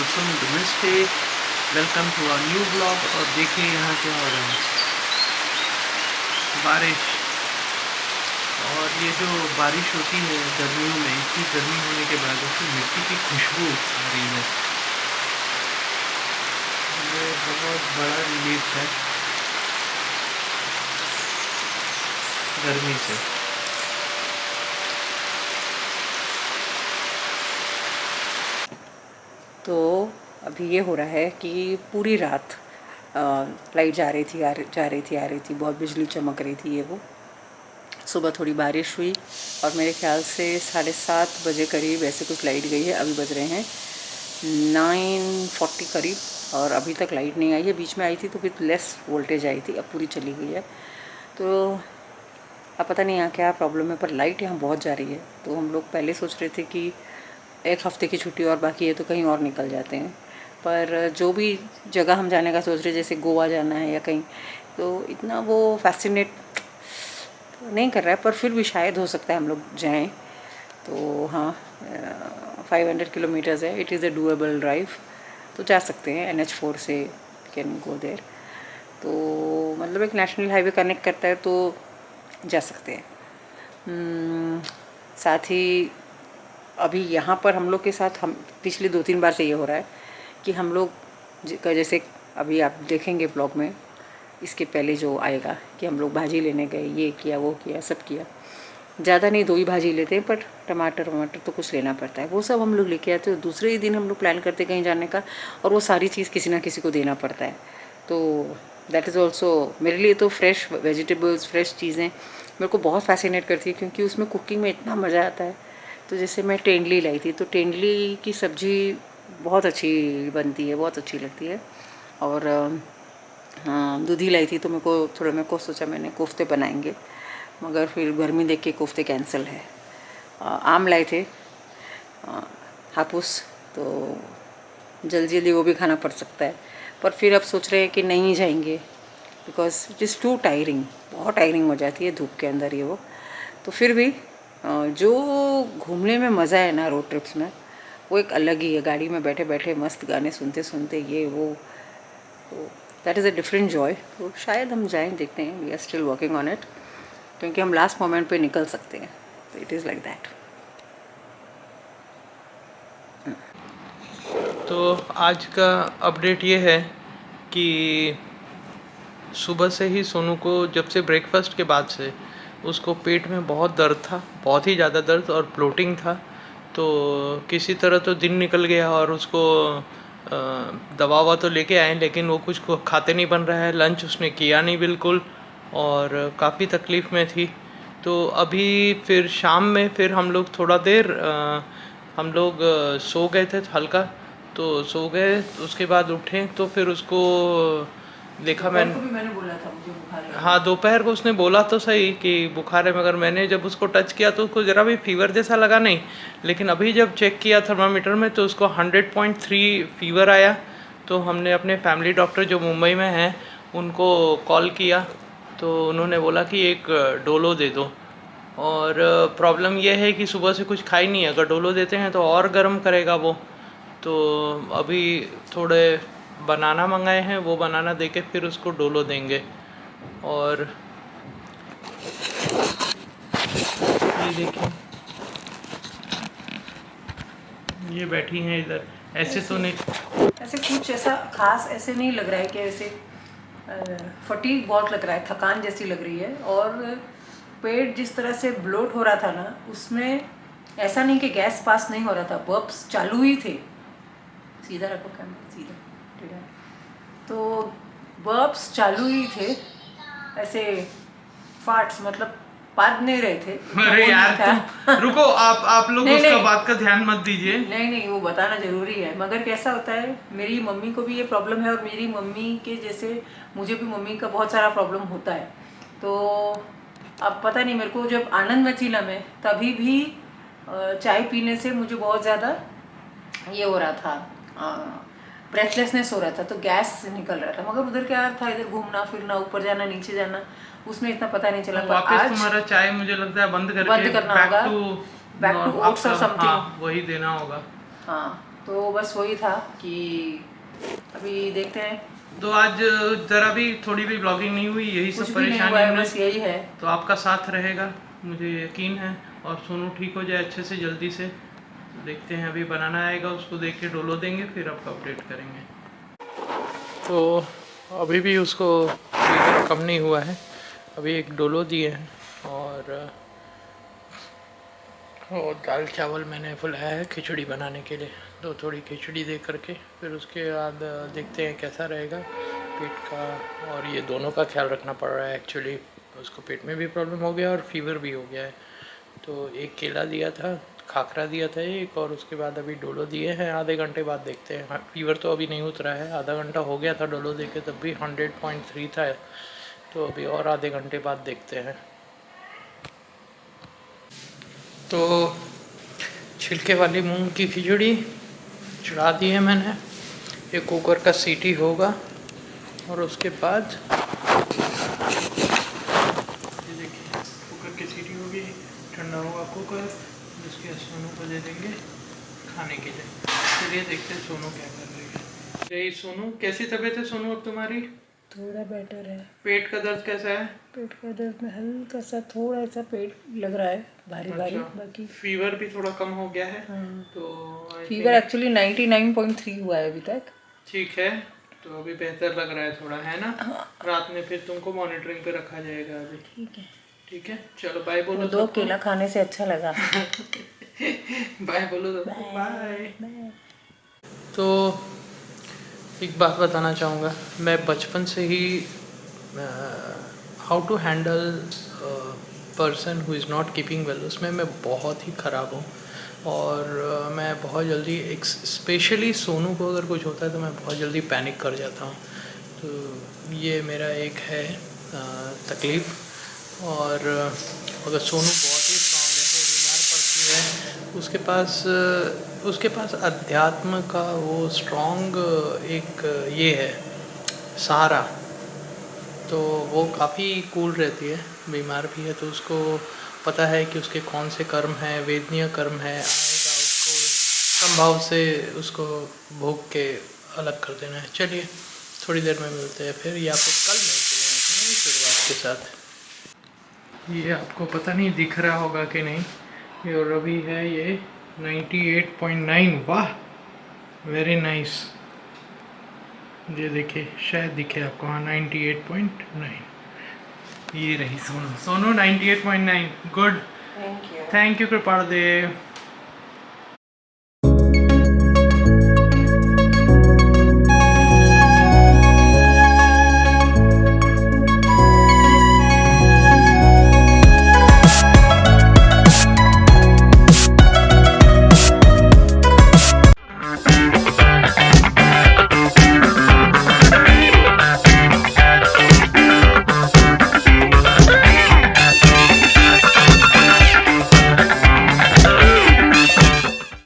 मौसम नमस्ते, welcome to our new blog. और देखिए यहाँ क्या हो रहा है, बारिश। और ये जो बारिश होती है गर्मियों में, इतनी गर्मी होने के बाद उसकी मिट्टी की खुशबू आ रही है, ये बहुत बड़ा रिलीफ है गर्मी से। तो अभी ये हो रहा है कि पूरी रात लाइट जा रही थी, आ रही थी, बहुत बिजली चमक रही थी। ये वो सुबह थोड़ी बारिश हुई और मेरे ख्याल से 7:30 बजे करीब ऐसे कुछ लाइट गई है। अभी बज रहे हैं 9:40 करीब और अभी तक लाइट नहीं आई है। बीच में आई थी तो फिर लेस वोल्टेज आई थी, अब पूरी चली गई है। तो अब पता नहीं यहाँ क्या प्रॉब्लम है, पर लाइट यहाँ बहुत जा रही है। तो हम लोग पहले सोच रहे थे कि एक हफ़्ते की छुट्टी और बाकी है तो कहीं और निकल जाते हैं, पर जो भी जगह हम जाने का सोच रहे जैसे गोवा जाना है या कहीं, तो इतना वो फैसिनेट नहीं कर रहा है, पर फिर भी शायद हो सकता है हम लोग जाएं। तो हाँ, 500 किलोमीटर्स है, it is a doable drive, तो जा सकते हैं। NH4 से कैन गो देर, तो मतलब एक नेशनल हाईवे कनेक्ट करता है तो जा सकते हैं। साथ ही अभी यहाँ पर हम लोग के साथ हम पिछले 2-3 बार से ये हो रहा है कि हम लोग जैसे अभी आप देखेंगे ब्लॉग में, इसके पहले जो आएगा कि हम लोग भाजी लेने गए, ये किया वो किया सब किया। ज़्यादा नहीं 2 ही भाजी लेते हैं, पर टमाटर वमाटर तो कुछ लेना पड़ता है, वो सब हम लोग लेके आते हैं। दूसरे ही दिन हम लोग प्लान करते कहीं जाने का और वो सारी चीज़ किसी ना किसी को देना पड़ता है। तो दैट इज़ ऑल्सो मेरे लिए तो फ्रेश वेजिटेबल्स, फ्रेश चीज़ें मेरे को बहुत फैसिनेट करती है, क्योंकि उसमें कुकिंग में इतना मज़ा आता है। तो जैसे मैं तेंदुली लाई थी, तो तेंदुली की सब्ज़ी बहुत अच्छी बनती है, बहुत अच्छी लगती है। और हाँ, दूधी लाई थी तो मेरे को सोचा मैंने कोफ्ते बनाएंगे, मगर फिर गर्मी देख के कोफ्ते कैंसिल है। आम लाए थे, हापुस, तो जल्दी वो भी खाना पड़ सकता है, पर फिर अब सोच रहे हैं कि नहीं जाएंगे, because it is too tiring, बहुत टायरिंग हो जाती है धूप के अंदर ये वो। तो फिर भी जो घूमने में मज़ा है ना रोड ट्रिप्स में, वो एक अलग ही है। गाड़ी में बैठे बैठे मस्त गाने सुनते सुनते ये वो, तो that is a different joy. तो शायद हम जाएं, देखते हैं, we are still working on it, क्योंकि हम लास्ट मोमेंट पे निकल सकते हैं। तो इट इज़ लाइक दैट। तो आज का अपडेट ये है कि सुबह से ही सोनू को, जब से ब्रेकफास्ट के बाद से उसको पेट में बहुत दर्द था, बहुत ही ज़्यादा दर्द और ब्लोटिंग था। तो किसी तरह तो दिन निकल गया और उसको दवा ववा तो लेके आए, लेकिन वो कुछ खाते नहीं बन रहा है। लंच उसने किया नहीं बिल्कुल और काफ़ी तकलीफ़ में थी। तो अभी फिर शाम में फिर हम लोग थोड़ा देर हम लोग सो गए थे हल्का, तो सो गए। उसके बाद उठे तो फिर उसको देखा मैंने बोला था मुझे बुखार है। हाँ, दोपहर को उसने बोला तो सही कि बुखार है, मगर मैंने जब उसको टच किया तो उसको ज़रा भी फीवर जैसा लगा नहीं। लेकिन अभी जब चेक किया थर्मामीटर में तो उसको 100.3 फीवर आया। तो हमने अपने फैमिली डॉक्टर जो मुंबई में हैं उनको कॉल किया, तो उन्होंने बोला कि एक डोलो दे दो। और प्रॉब्लम यह है कि सुबह से कुछ खाई नहीं है, अगर डोलो देते हैं तो और गर्म करेगा वो। तो अभी थोड़े बनाना मंगाए हैं, वो बनाना देके फिर उसको डोलो देंगे। और ये देखें, ये बैठी हैं इधर। ऐसे तो नहीं, ऐसे कुछ ऐसा खास ऐसे नहीं लग रहा है कि ऐसे फटीग बहुत लग रहा है, थकान जैसी लग रही है। और पेट जिस तरह से ब्लोट हो रहा था ना, उसमें ऐसा नहीं कि गैस पास नहीं हो रहा था, बर्ब्स चालू ही थे। सीधा रखो कैमरा, सीधा टेढ़ा। तो बर्ब्स चालू ही थे, ऐसे फार्ट्स, मतलब पाद नहीं रहे थे। अरे यार तुम रुको, आप लोग नहीं उसका नहीं बात का ध्यान मत दीजिए। नहीं नहीं, वो बताना ज़रूरी है। मगर कैसा होता है, मेरी मम्मी को भी ये प्रॉब्लम है और मेरी मम्मी के जैसे मुझे भी मम्मी का बहुत सारा प्रॉब्लम होता है। तो अब पता नहीं, मेरे को जब आनंद में थी ना मैं, तभी भी चाय पीने से मुझे बहुत ज़्यादा ये हो रहा था, ब्रेथलेसनेस हो रहा था, तो गैस निकल रहा था। मगर उधर क्या था, इधर घूमना फिरना, ऊपर जाना नीचे जाना, उसमें इतना पता नहीं चला। तो पर वापस आज तुम्हारा चाय मुझे लगता है बंद करके बंद करना होगा, बैक टू ओट्स और आपका, समथिंग। हाँ, वही देना होगा। हाँ, तो बस वही था कि अभी देखते हैं, तो आज ज़रा भी थोड़ी भी ब्लॉगिंग नहीं हुई, यही कुछ सब भी नहीं हुआ है, परेशानी बस यही है। तो आपका साथ रहेगा मुझे यकीन है, और सोनू ठीक हो जाए अच्छे से जल्दी से। तो देखते हैं, अभी बनाना आएगा, उसको देख के डोलो देंगे, फिर आपको अपडेट करेंगे। तो अभी भी उसको फीवर कम नहीं हुआ है, अभी एक डोलो दिए हैं और दाल चावल मैंने बुलाया है खिचड़ी बनाने के लिए, तो थोड़ी खिचड़ी दे करके फिर उसके बाद देखते हैं कैसा रहेगा पेट का। और ये दोनों का ख्याल रखना पड़ रहा है एक्चुअली, उसको पेट में भी प्रॉब्लम हो गया और फीवर भी हो गया है। तो एक केला दिया था, खाखरा दिया था एक, और उसके बाद अभी डोलो दिए हैं। आधे घंटे बाद देखते हैं, फीवर तो अभी नहीं उतरा है, आधा घंटा हो गया था डोलो दे के, तब भी 100.3 था, तो अभी और आधे घंटे बाद देखते हैं। तो छिलके वाली मूंग की खिचड़ी चढ़ा दी है मैंने, एक कुकर का सीटी होगा और उसके बाद ये देखिए कुकर की सीटी होगी, ठंडा होगा कुकर, जिसके सोनू को दे देंगे खाने के लिए। चलिए देखते हैं सोनू क्या कर रही है। यही सोनू, कैसी तबीयत है सोनू अब तुम्हारी? थोड़ा बेटर है। पेट का दर्द कैसा है? पेट का दर्द में हल्का सा थोड़ा सा पेट लग रहा है भारी भारी, बाकी फीवर भी थोड़ा कम हो गया है। हाँ। तो फीवर एक्चुअली 99.3 हुआ है अभी तक। ठीक है, तो अभी बेहतर लग रहा है थोड़ा, है ना? हाँ। रात में फिर तुमको मॉनिटरिंग पे रखा जाएगा अभी। ठीक है, ठीक है, चलो बाय बोलो। वो 2 केला खाने से अच्छा लगा। बाय बोलो तो। बाय। तो एक बात बताना चाहूँगा, मैं बचपन से ही how to handle person who is not keeping well, उसमें मैं बहुत ही ख़राब हूँ। और मैं बहुत जल्दी, एक स्पेशली सोनू को अगर कुछ होता है तो मैं बहुत जल्दी पैनिक कर जाता हूँ। तो ये मेरा एक है तकलीफ़। और अगर सोनू बहुत ही स्ट्रांग है, वो बीमार पड़ती है, उसके पास अध्यात्म का वो स्ट्रांग एक ये है सहारा, तो वो काफ़ी कूल रहती है। बीमार भी है तो उसको पता है कि उसके कौन से कर्म हैं, वेदनीय कर्म है, आएगा उसको संभाव से उसको भोग के अलग कर देना है। चलिए थोड़ी देर में मिलते हैं फिर, या फिर कल मिलते हैं अपनी शुरुआत के साथ। ये आपको पता नहीं दिख रहा होगा कि नहीं, ये और अभी है ये 98.9। वाह, वेरी नाइस। ये देखिए, शायद दिखे आपको, हाँ 98.9। ये रही Sonu, Sonu 98.9। Good, thank you. Thank you Kripal Dev.